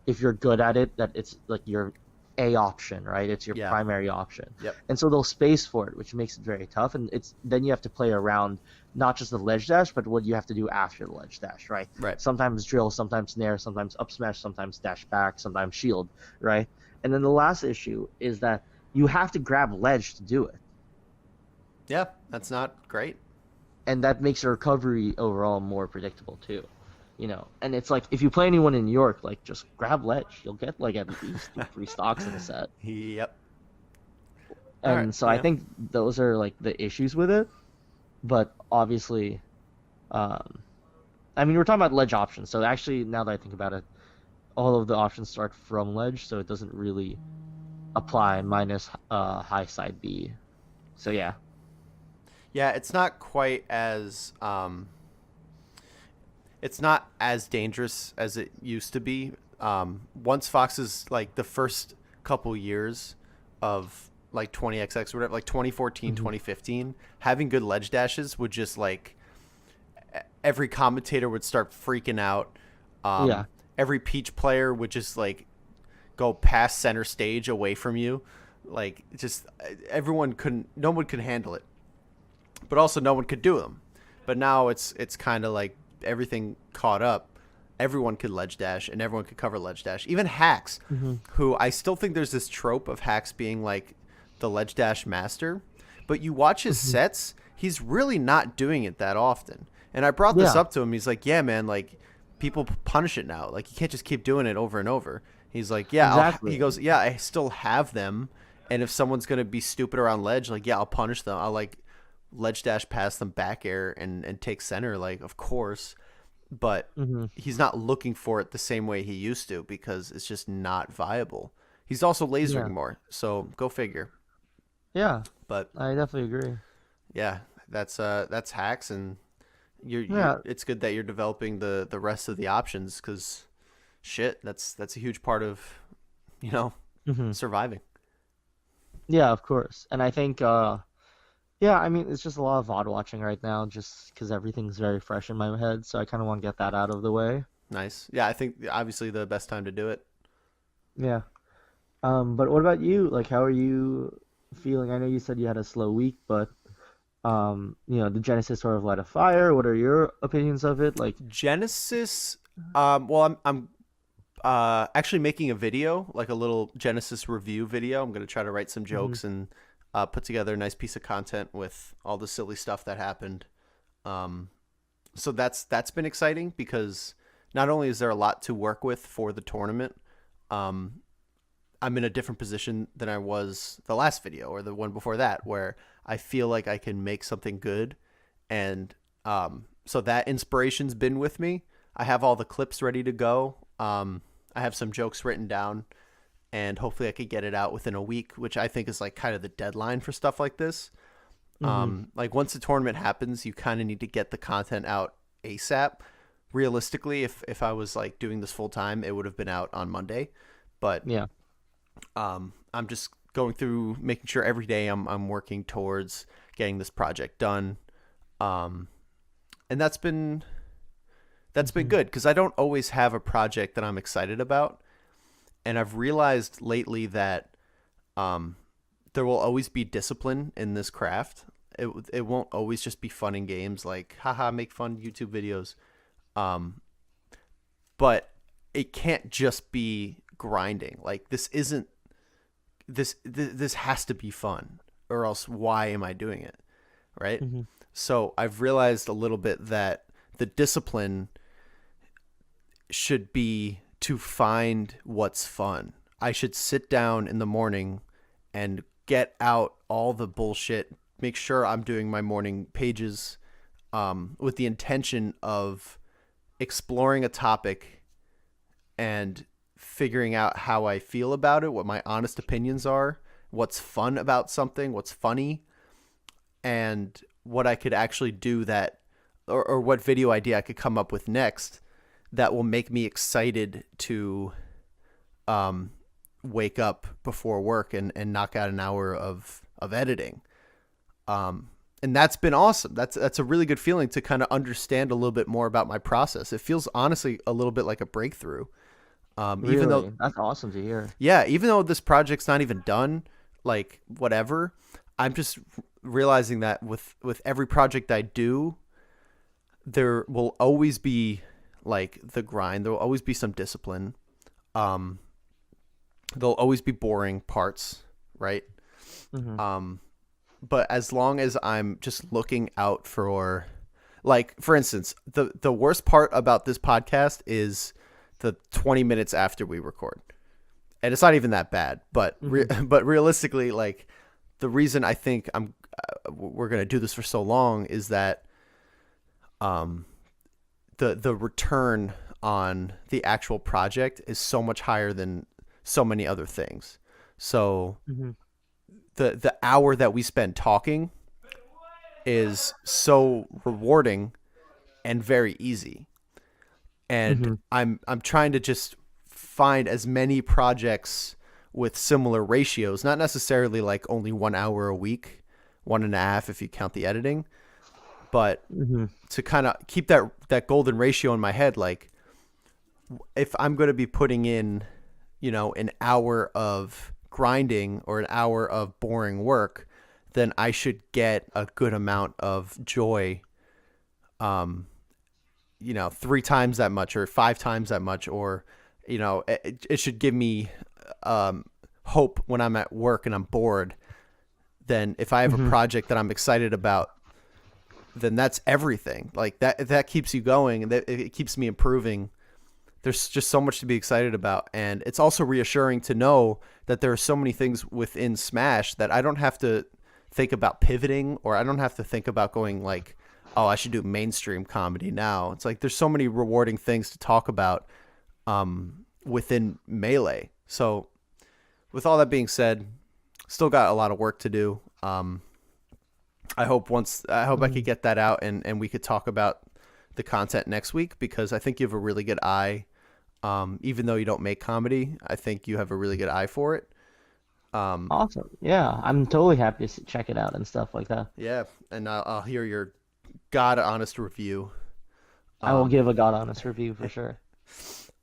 if you're good at it, that it's like your A option, right? It's your Yeah. primary option. Yep. And so they'll space for it, which makes it very tough. And it's then you have to play around not just the ledge dash, but what you have to do after the ledge dash, right? Right. Sometimes drill, sometimes nair, sometimes up smash, sometimes dash back, sometimes shield, right? And then the last issue is that you have to grab ledge to do it. Yeah, that's not great. And that makes your recovery overall more predictable too. And it's like if you play anyone in New York, like just grab ledge. You'll get like at least 3 stocks in a set. Yep. All right. And so I Yeah. think those are like the issues with it. But obviously, um, I mean, we're talking about ledge options. So actually, now that I think about it, all of the options start from ledge, so it doesn't really apply minus high side B. So yeah. Yeah, it's not as dangerous as it used to be. Once Fox's like the first couple years of like 20XX or whatever, like 2014, Hmm. 2015, having good ledge dashes would just like every commentator would start freaking out. Yeah. Every Peach player would just like go past center stage away from you. Like just no one could handle it, but also no one could do them. But now it's kind of like everything caught up. Everyone could ledge dash and everyone could cover ledge dash. Even Hacks, Hmm. who I still think there's this trope of Hacks being like the ledge dash master, but you watch his Hmm. sets, he's really not doing it that often. And I brought this Yeah. up to him. He's like, "Yeah, man, like people punish it now. Like you can't just keep doing it over and over. He's like, yeah, he Exactly. goes, yeah, I still have them, and if someone's gonna be stupid around ledge, like yeah, I'll punish them. I'll like ledge dash past them back air and take center, like of course, but Hmm. he's not looking for it the same way he used to because it's just not viable. He's also lasering Yeah. more, so go figure. Yeah. But I definitely agree. yeah, that's hacks, and you're Yeah. it's good that you're developing the rest of the options because shit, that's a huge part of you know Hmm. surviving. Yeah, of course. And I think, yeah, I mean, it's just a lot of VOD watching right now, just because everything's very fresh in my head. So I kind of want to get that out of the way. Nice. Yeah, I think obviously the best time to do it. Yeah. But what about you? Like, how are you feeling? I know you said you had a slow week, but did Genesis sort of light a fire? What are your opinions of it? Like, Genesis. Well, I'm actually making a video, like a little Genesis review video. I'm gonna try to write some mhm, jokes and put together a nice piece of content with all the silly stuff that happened. Um, so that's been exciting because not only is there a lot to work with for the tournament, um, I'm in a different position than I was the last video or the one before that, where I feel like I can make something good, and so that inspiration's been with me. I have all the clips ready to go. I have some jokes written down, and hopefully I could get it out within a week, which I think is like kind of the deadline for stuff like this. mhm, Like once the tournament happens, you kind of need to get the content out ASAP. Realistically, if I was like doing this full time, it would have been out on Monday. But yeah, I'm just going through making sure every day I'm working towards getting this project done. Um, and that's been mhm, good because I don't always have a project that I'm excited about. And I've realized lately that um, there will always be discipline in this craft. It won't always just be fun and games like haha make fun YouTube videos. Um, but it can't just be grinding. Like this has to be fun or else why am I doing it? Right? mhm, So I've realized a little bit that the discipline should be to find what's fun. I should sit down in the morning and get out all the bullshit, make sure I'm doing my morning pages with the intention of exploring a topic and figuring out how I feel about it, what my honest opinions are, what's fun about something, what's funny, and what I could actually do that, or what video idea I could come up with next that will make me excited to um, wake up before work and knock out an hour of editing. And that's been awesome. That's a really good feeling to kind of understand a little bit more about my process. It feels honestly a little bit like a breakthrough. Even though, really, that's awesome to hear. yeah, even though this project's not even done, like whatever, I'm just realizing that with every project I do, there will always be like the grind. There will always be some discipline. Um, there'll always be boring parts, right? Hmm. Um, but as long as I'm just looking out for, like, for instance, the worst part about this podcast is the 20 minutes after we record, and it's not even that bad. But Hmm. but realistically, like, the reason I think we're gonna do this for so long is that um the return on the actual project is so much higher than so many other things. So Hmm. the hour that we spend talking is so rewarding and very easy. And Hmm. I'm trying to just find as many projects with similar ratios, not necessarily like only 1 hour a week, 1.5 if you count the editing, but Hmm. to kind of keep that golden ratio in my head. Like if I'm going to be putting in, an hour of grinding or an hour of boring work, then I should get a good amount of joy, um, 3 times that much or 5 times that much, or, it should give me hope when I'm at work and I'm bored. Then if I have a Hmm. project that I'm excited about, then that's everything. Like that keeps you going, and that it keeps me improving there's just so much to be excited about, and it's also reassuring to know that there are so many things within Smash that I don't have to think about pivoting, or I don't have to think about going like, oh, I should do mainstream comedy now. It's like there's so many rewarding things to talk about within Melee. So with all that being said, still got a lot of work to do. I hope I could get that out, and we could talk about the content next week, because I think you have a really good eye. Even though you don't make comedy, I think you have a really good eye for it. Awesome. Yeah, I'm totally happy to check it out and stuff like that. Yeah, and I'll hear your God honest review. I will give a god honest review for sure.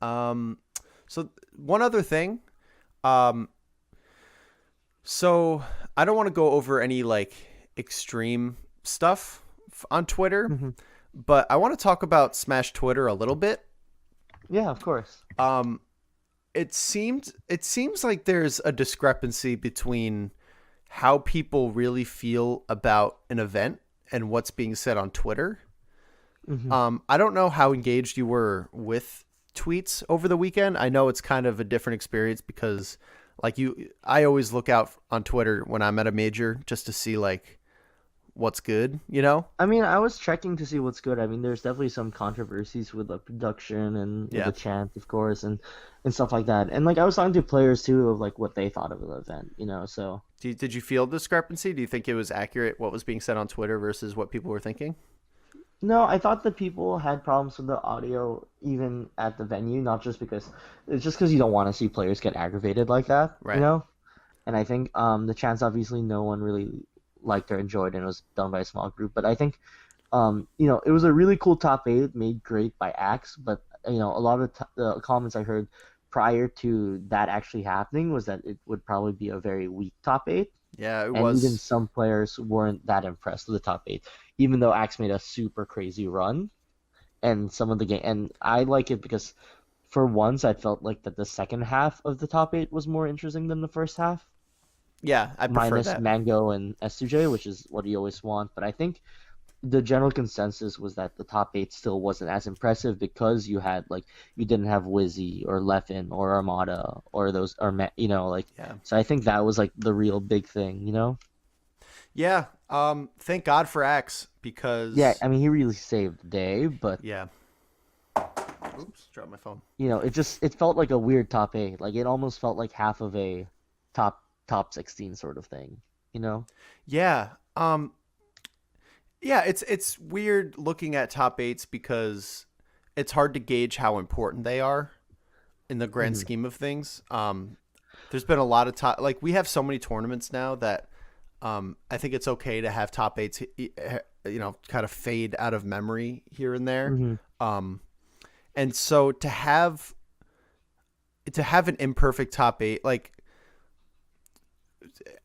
So one other thing. So I don't want to go over any like extreme stuff on Twitter, Hmm. but I want to talk about Smash Twitter a little bit. Yeah, of course. It seems like there's a discrepancy between how people really feel about an event and what's being said on Twitter. Hmm. I don't know how engaged you were with tweets over the weekend. I know it's kind of a different experience because I always look out on Twitter when I'm at a major just to see like what's good, you know? I mean, I was checking to see what's good. I mean, there's definitely some controversies with the production and with Yeah. the chant, of course, and stuff like that. And like I was talking to players too of like what they thought of the event, you know. So Did you feel discrepancy? Do you think it was accurate what was being said on Twitter versus what people were thinking? no, I thought that people had problems with the audio even at the venue, not just because it's just because you don't want to see players get aggravated like that, you Right. know. And I think the chants obviously no one really liked or enjoyed, and it was done by a small group. But I think it was a really cool top eight, made great by Axe. But a lot of the comments I heard prior to that actually happening was that it would probably be a very weak top eight, Yeah, it and even was. some players weren't that impressed with the top eight, even though Axe made a super crazy run. And some of the game, and I like it because for once I felt like that the second half of the top eight was more interesting than the first half, Yeah, I prefer minus that. Mango and S2J, which is what you always want. But I think the general consensus was that the top eight still wasn't as impressive because you didn't have Wizzy or Leffen or Armada or those Yeah. so I think that was like the real big thing, you know? Yeah. Thank God for Axe Yeah, because I mean he really saved the day, but yeah. Oops, dropped my phone. it felt like a weird top eight. Like it almost felt like half of a top 16 sort of thing, you know? Yeah. Yeah, it's weird looking at top eights because it's hard to gauge how important they are in the grand Hmm. scheme of things. There's been a lot of top, like we have so many tournaments now that I think it's okay to have top eights, kind of fade out of memory here and there. Hmm. And so to have an imperfect top eight, like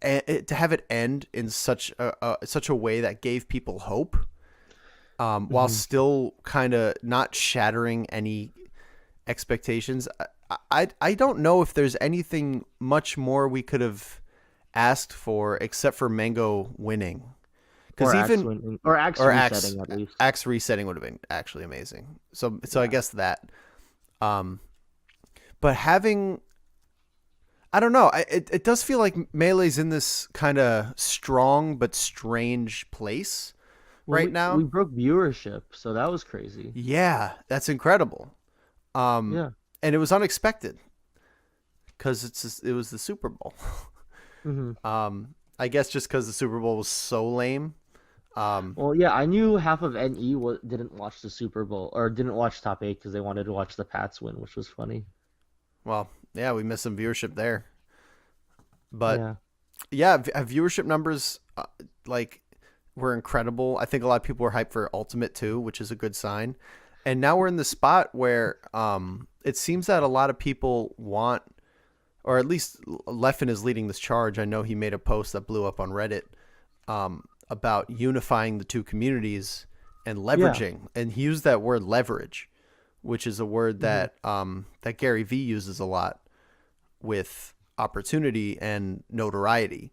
to have it end in such a way that gave people hope, while Hmm. still kind of not shattering any expectations. I don't know if there's anything much more we could have asked for except for Mango winning, because Or Axe even winning, or Axe or Axe resetting at least. Axe resetting would have been actually amazing. So I Yeah. guess that. Um, but having, I don't know. It does feel like Melee's in this kind of strong but strange place Well, right we now. broke viewership, so that was crazy. Yeah, that's incredible. Um, Yeah. and it was unexpected because it was the Super Bowl. Hmm. I guess just because the Super Bowl was so lame. Um, Well, yeah, I knew half of NE didn't watch the Super Bowl or didn't watch top eight because they wanted to watch the Pats win, which was funny. well, yeah, we missed some viewership there, but Yeah. yeah, viewership numbers like were incredible. I think a lot of people were hyped for Ultimate too, which is a good sign. And now we're in the spot where it seems that a lot of people want, or at least Leffen is leading this charge. I know he made a post that blew up on Reddit about unifying the two communities and Yeah. leveraging. And he used that word leverage, which is a word Hmm. that Gary Vee uses a lot with opportunity and notoriety,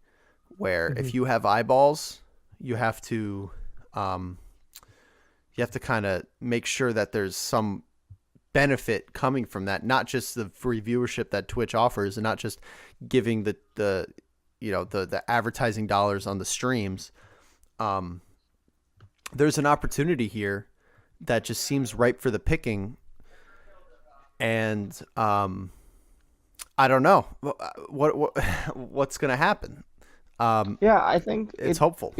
where Hmm. if you have eyeballs, you have to um, kind of make sure that there's some benefit coming from that, not just the free viewership that Twitch offers, and not just giving the the advertising dollars on the streams. Um, there's an opportunity here that just seems ripe for the picking, and I don't know what's going to happen. Yeah, I think It's hopeful.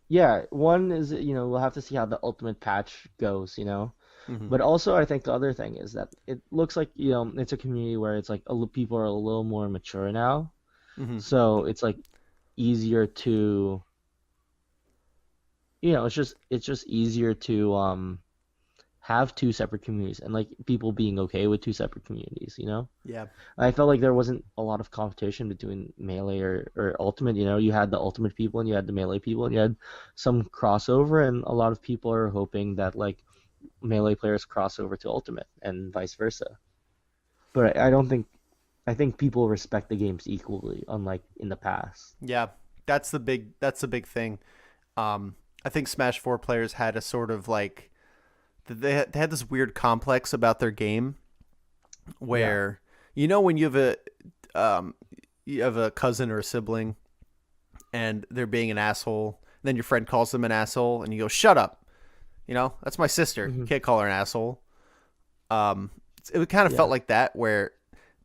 yeah, one is, we'll have to see how the ultimate patch goes. Hmm. But also, I think the other thing is that it looks like, it's a community where it's like people are a little more mature now. Hmm. So it's like easier to, it's just easier to have two separate communities and like people being okay with two separate communities. Yeah. I felt like there wasn't a lot of competition between Melee or Ultimate. You had the Ultimate people and you had the Melee people and you had some crossover, and a lot of people are hoping that like Melee players cross over to Ultimate and vice versa. But I don't think I think people respect the games equally, unlike in the past. Yeah. That's the big thing. I think Smash 4 players had a sort of like they had this weird complex about their game Yeah. where when um you have a cousin or a sibling and they're being an asshole, then your friend calls them an asshole and you go, "Shut up." That's my sister. You Hmm. can't call her an asshole. Um it kind of felt Yeah. like that, where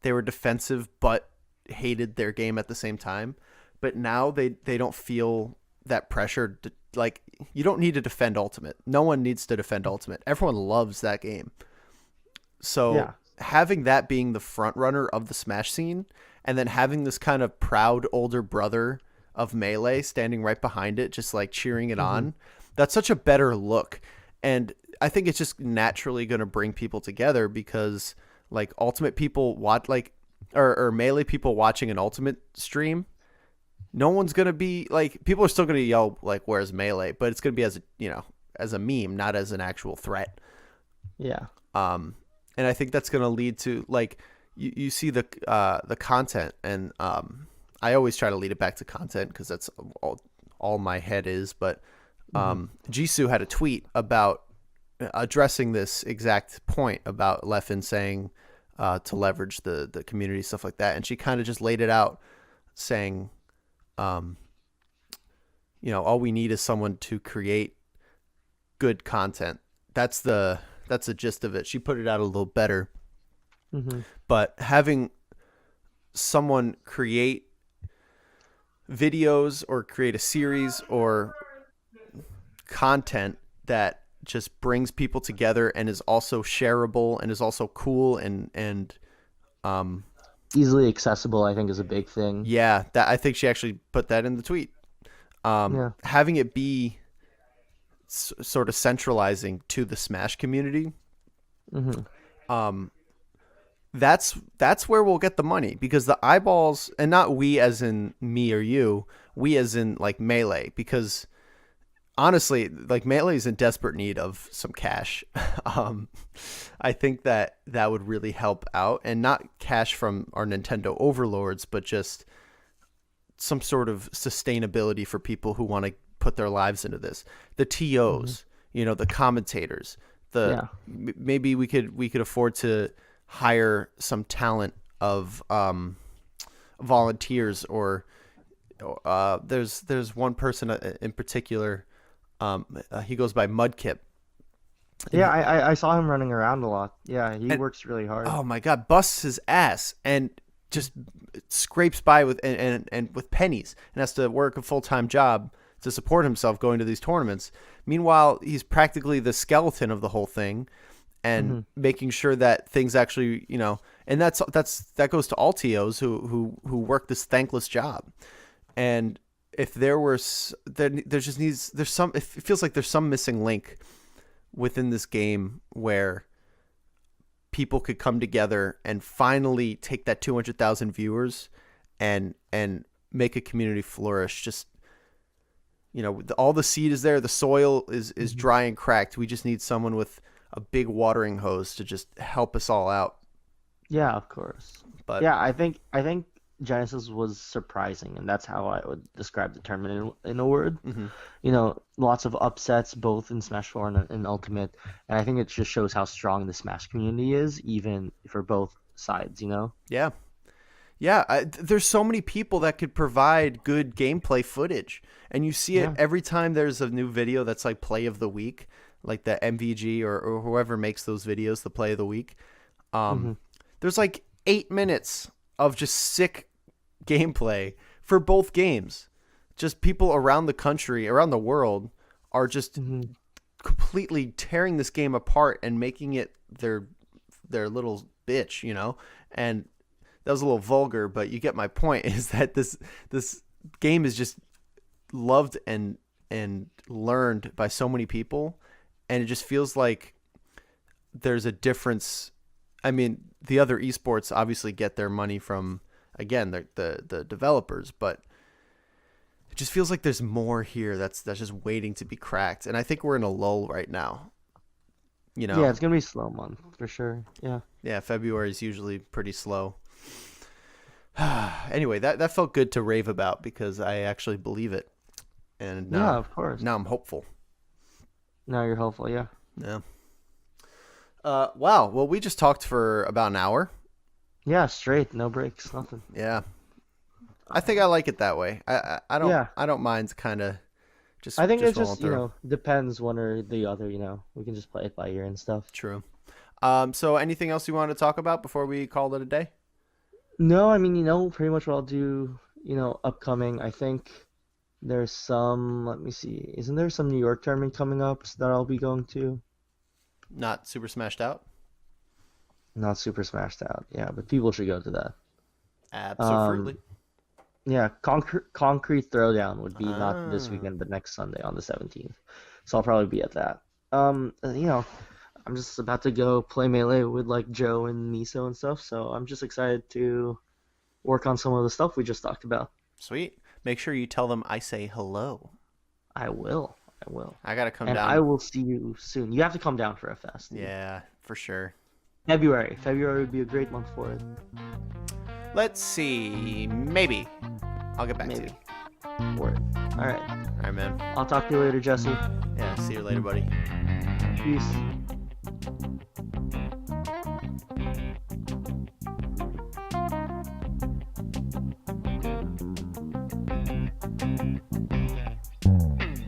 they were defensive but hated their game at the same time. But now they don't feel that pressure to, like, you don't need to defend Ultimate. No one needs to defend Ultimate. Everyone loves that game. So Yeah. having that being the front runner of the Smash scene, and then having this kind of proud older brother of Melee standing right behind it, just like cheering it Hmm. on, that's such a better look. And I think it's just naturally going to bring people together, because like Ultimate people watch, like, or Melee people watching an Ultimate stream, no one's going to be like, people are still going to yell like, "Where's Melee?" But it's going to be as a, as a meme, not as an actual threat. Yeah. Um, and I think that's going to lead to, like, you see the content, and I always try to lead it back to content because that's all my head is. But Hmm. Jisoo had a tweet about addressing this exact point about Leffen saying to leverage the community, stuff like that, and she kind of just laid it out, saying, um, all we need is someone to create good content. That's the gist of it. She put it out a little better, Hmm. but having someone create videos or create a series or content that just brings people together and is also shareable and is also cool, and um Easily accessible, I think, is a big thing. yeah, that, I think she actually put that in the tweet. Yeah. Having it be sort of centralizing to the Smash community, Hmm. um that's where we'll get the money, because the eyeballs, and not we as in me or you, we as in like Melee, because honestly, like, Melee is in desperate need of some cash. um I think that would really help out, and not cash from our Nintendo overlords, but just some sort of sustainability for people who want to put their lives into this. The Hmm. TOs, the commentators, Yeah. maybe we could afford to hire some talent of volunteers, or there's one person in particular. He goes by Mudkip, and Yeah, I saw him running around a lot. Yeah, he and works really hard. oh my god, busts his ass and just scrapes by with and with pennies, and has to work a full-time job to support himself going to these tournaments. Meanwhile, he's practically the skeleton of the whole thing, and Hmm. making sure that things actually, and that goes to all TOs who work this thankless job. And if there were there just needs there's some it feels like there's some missing link within this game where people could come together and finally take that 200,000 viewers and make a community flourish. Just, all the seed is there, the soil is Hmm. dry and cracked. We just need someone with a big watering hose to just help us all out. Yeah, of course. But Yeah, I think Genesis was surprising, and that's how I would describe the tournament in a word. Hmm. Lots of upsets both in Smash 4 and Ultimate, and I think it just shows how strong the Smash community is, even for both sides. Yeah. Yeah, there's so many people that could provide good gameplay footage, and you see it Yeah. every time there's a new video that's like play of the week, like the MVG or whoever makes those videos, the play of the week. Hmm. There's like 8 minutes of just sick gameplay for both games. Just people around the country, around the world, are just Hmm. completely tearing this game apart and making it their little bitch. And that was a little vulgar, but you get my point. Is that this game is just loved and learned by so many people, and it just feels like there's a difference. I mean, the other esports obviously get their money from, again, the developers, but it just feels like there's more here that's just waiting to be cracked. And I think we're in a lull right now. You Yeah, know, it's gonna be a slow month for sure. Yeah. yeah, February is usually pretty slow. Anyway, that felt good to rave about because I actually believe it, and Yeah, of course. now I'm hopeful. Now you're hopeful. Yeah. Yeah. Wow. Well, we just talked for about an hour. Yeah, straight, no breaks, nothing. Yeah. I think I like it that way. I don't Yeah. I don't mind kind of just I think it rolling just, through. depends one or the other. We can just play it by ear and stuff. True. So anything else you want to talk about before we call it a day? No, I mean, pretty much what I'll do, upcoming. I think there's some, let me see, isn't there some New York tournament coming up that I'll be going to? Not super smashed out? Not super smashed out, yeah, but people should go to that. Absolutely. Um, yeah, Concrete Throwdown would be not this Ah, weekend, but next Sunday on the 17th. So I'll probably be at that. I'm just about to go play Melee with like Joe and Miso and stuff, so I'm just excited to work on some of the stuff we just talked about. sweet. Make sure you tell them I say hello. I will. I will. I gotta come And I down. will see you soon. You have to come down for a fest, dude. Yeah, for sure. February. February would be a great month for it. Let's see. Maybe. I'll get back to you. Maybe. For it. All right. All right, man. I'll talk to you later, Jesse. Yeah, see you later, buddy. Peace.